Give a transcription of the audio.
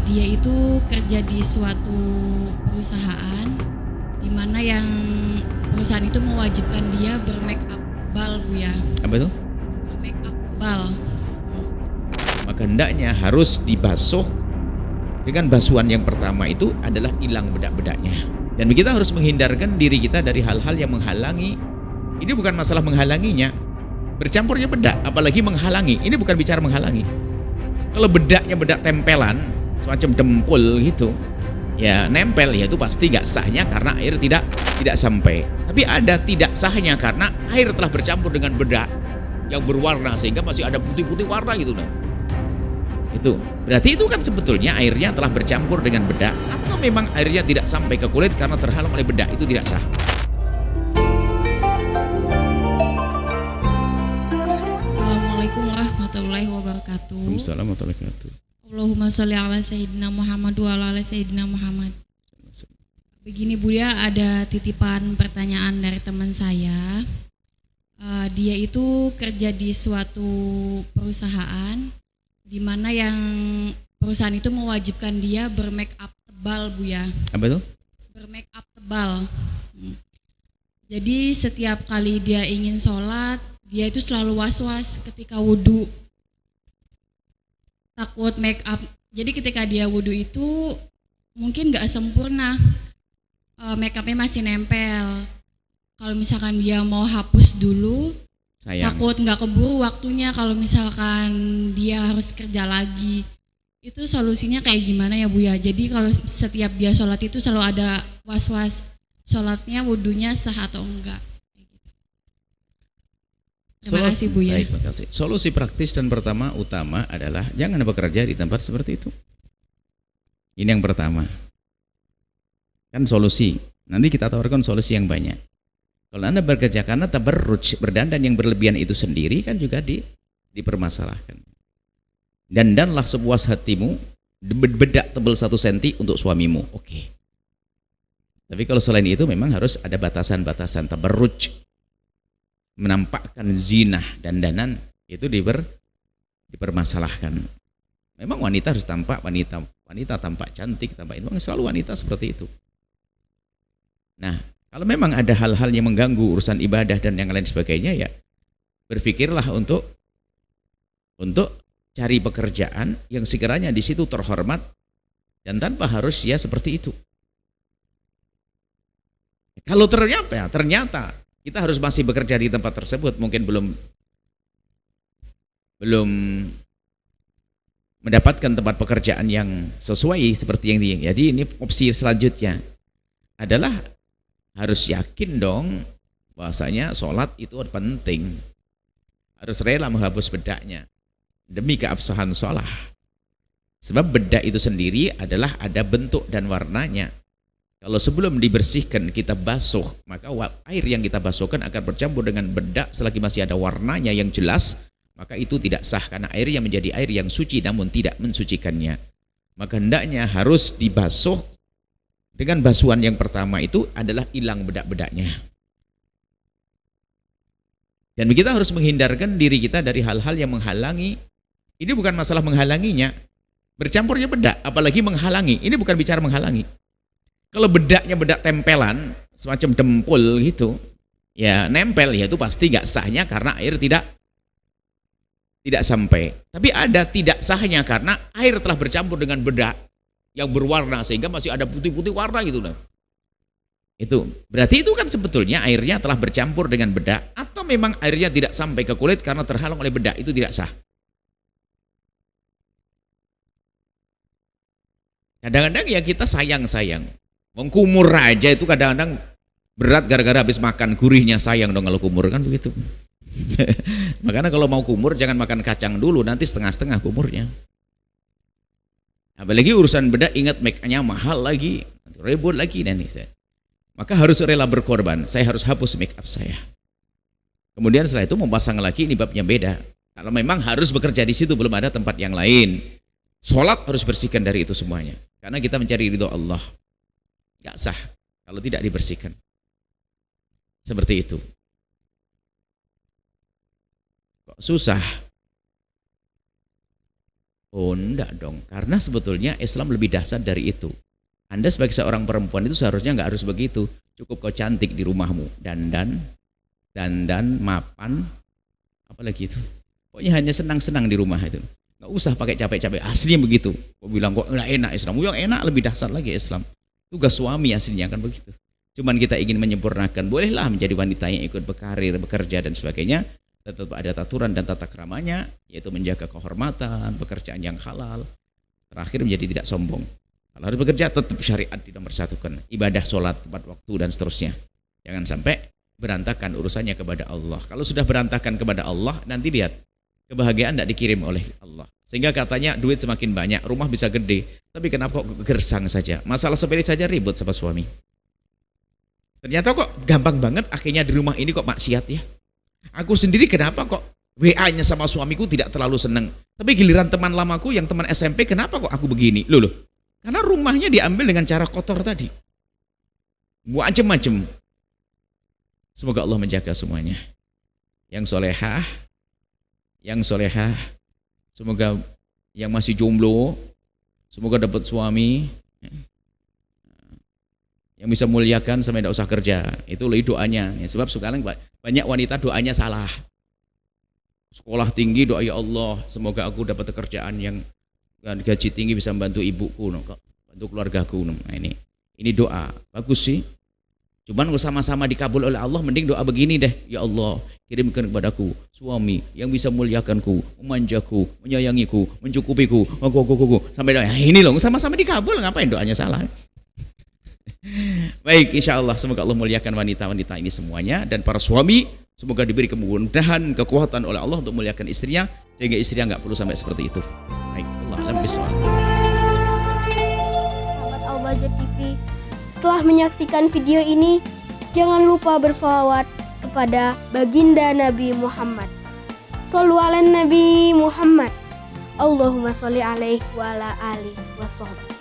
Dia itu kerja di suatu perusahaan di mana yang perusahaan itu mewajibkan dia bermake up tebal, Bu ya. Apa itu? Bermake up tebal. Maka hendaknya harus dibasuh dengan basuhan yang pertama itu adalah hilang bedak-bedaknya. Dan kita harus menghindarkan diri kita dari hal-hal yang menghalangi. Ini bukan masalah menghalanginya, bercampurnya bedak, apalagi menghalangi. Ini bukan bicara menghalangi. Kalau bedaknya bedak tempelan, semacam dempul gitu, ya nempel, ya itu pasti nggak sahnya karena air tidak sampai. Tapi ada tidak sahnya karena air telah bercampur dengan bedak yang berwarna sehingga masih ada putih-putih warna gitu nah. Itu berarti itu kan sebetulnya airnya telah bercampur dengan bedak, atau memang airnya tidak sampai ke kulit karena terhalang oleh bedak, itu tidak sah. Assalamualaikum warahmatullahi wabarakatuh. Waalaikumsalam warahmatullahi wabarakatuh. Allahumma sholli ala sayyidina Muhammad wa ala sayyidina Muhammad. Begini Bu ya, ada titipan pertanyaan dari teman saya. Dia itu kerja di suatu perusahaan di mana yang perusahaan itu mewajibkan dia bermake up tebal, Bu ya. Apa itu? Bermake up tebal. Jadi setiap kali dia ingin sholat, dia itu selalu was-was ketika wudhu, takut make up. Jadi ketika dia wudhu itu mungkin nggak sempurna, make upnya masih nempel. Kalau misalkan dia mau hapus dulu, takut nggak keburu waktunya kalau misalkan dia harus kerja lagi. Itu solusinya kayak gimana ya Bu ya? Jadi kalau setiap dia sholat itu selalu ada was-was, sholatnya wudhunya sah atau enggak. Terima kasih Bu ya. Baik, terima kasih. Solusi praktis dan pertama utama adalah jangan bekerja di tempat seperti itu. Ini yang pertama. Kan solusi. Nanti kita tawarkan solusi yang banyak. Kalau Anda bekerja karena tabarruj, berdandan yang berlebihan itu sendiri kan juga dipermasalahkan. Dandanlah sepuas hatimu, bedak tebal 1 senti untuk suamimu. Oke. Tapi kalau selain itu memang harus ada batasan-batasan. Tabarruj, menampakkan zina dandanan itu dipermasalahkan. Memang wanita harus tampak wanita tampak cantik, tampak itu memang selalu wanita seperti itu. Nah, kalau memang ada hal-hal yang mengganggu urusan ibadah dan yang lain sebagainya, ya berpikirlah untuk cari pekerjaan yang sekiranya di situ terhormat dan tanpa harus ya seperti itu. Kalau ternyata kita harus masih bekerja di tempat tersebut, mungkin belum mendapatkan tempat pekerjaan yang sesuai seperti yang jadi ini opsi selanjutnya adalah harus yakin dong bahwasanya sholat itu penting, harus rela menghapus bedaknya demi keabsahan sholat. Sebab bedak itu sendiri adalah ada bentuk dan warnanya. Kalau sebelum dibersihkan kita basuh, maka air yang kita basuhkan akan bercampur dengan bedak selagi masih ada warnanya yang jelas, maka itu tidak sah karena airnya menjadi air yang suci namun tidak mensucikannya. Maka hendaknya harus dibasuh dengan basuhan yang pertama itu adalah hilang bedak-bedaknya. Dan kita harus menghindarkan diri kita dari hal-hal yang menghalangi. Ini bukan masalah menghalanginya, bercampurnya bedak, apalagi menghalangi. Ini bukan bicara menghalangi. Kalau bedaknya bedak tempelan, semacam dempul gitu, ya nempel, ya itu pasti nggak sahnya karena air tidak sampai. Tapi ada tidak sahnya karena air telah bercampur dengan bedak yang berwarna sehingga masih ada putih-putih warna gitu nah. Itu berarti itu kan sebetulnya airnya telah bercampur dengan bedak, atau memang airnya tidak sampai ke kulit karena terhalang oleh bedak, itu tidak sah. Kadang-kadang ya kita sayang kumur aja itu kadang-kadang berat gara-gara habis makan, gurihnya sayang dong kalau kumur kan begitu. Makanya kalau mau kumur jangan makan kacang dulu, nanti setengah-setengah kumurnya. Apalagi urusan bedak, ingat make-nya mahal lagi, ribut lagi dan itu. Maka harus rela berkorban. Saya harus hapus make up saya. Kemudian setelah itu memasang lagi, ini babnya beda. Kalau memang harus bekerja di situ, belum ada tempat yang lain. Sholat harus bersihkan dari itu semuanya. Karena kita mencari ridho Allah. Gak sah kalau tidak dibersihkan. Seperti itu. Kok susah? Oh enggak dong, karena sebetulnya Islam lebih dahsyat dari itu. Anda sebagai seorang perempuan itu seharusnya nggak harus begitu. Cukup kau cantik di rumahmu, dandan, mapan, apalagi itu. Pokoknya hanya senang-senang di rumah itu. Nggak usah pakai capek-capek, aslinya begitu. Kau bilang kok nggak enak Islam, yang enak lebih dahsyat lagi Islam. Tugas suami aslinya kan begitu. Cuman kita ingin menyempurnakan, bolehlah menjadi wanita yang ikut berkarir, bekerja dan sebagainya. Tetap ada aturan dan tata keramanya, yaitu menjaga kehormatan, pekerjaan yang halal. Terakhir menjadi tidak sombong. Kalau harus bekerja tetap syariat di nomor satukan. Ibadah, sholat, tepat waktu dan seterusnya. Jangan sampai berantakan urusannya kepada Allah. Kalau sudah berantakan kepada Allah, nanti lihat kebahagiaan tidak dikirim oleh Allah. Sehingga katanya duit semakin banyak, rumah bisa gede, tapi kenapa kok gersang saja? Masalah sepele saja ribut sama suami. Ternyata kok gampang banget akhirnya di rumah ini kok maksiat ya. Aku sendiri kenapa kok WA-nya sama suamiku tidak terlalu seneng. Tapi giliran teman lamaku yang teman SMP kenapa kok aku begini? Loh. Karena rumahnya diambil dengan cara kotor tadi. Macem-macem. Semoga Allah menjaga semuanya. Yang solehah. Semoga yang masih jomblo, semoga dapat suami yang bisa muliakan sampai tidak usah kerja. Itu doanya. Ya, sebab sekarang banyak wanita doanya salah. Sekolah tinggi doa ya Allah, semoga aku dapat pekerjaan yang gaji tinggi bisa membantu ibuku, bantu keluargaku. Nah, ini doa bagus sih. Cuman kalau sama-sama dikabul oleh Allah, mending doa begini deh. Ya Allah, kirimkan kepadaku suami yang bisa muliakanku, memanjaku, menyayangiku, mencukupiku. Sampai doa. Ini loh, sama-sama dikabul, ngapain doanya salah? Baik, insya Allah semoga Allah muliakan wanita-wanita ini semuanya, dan para suami semoga diberi kemudahan, kekuatan oleh Allah untuk muliakan istrinya, sehingga istrinya nggak perlu sampai seperti itu. Baik, Allah alam bismillah. Sahabat Al-Bahjah TV, setelah menyaksikan video ini, jangan lupa bersolawat kepada baginda Nabi Muhammad. Shollu ala Nabi Muhammad. Allahumma sholli alaihi wa ala alihi wa sahbihi.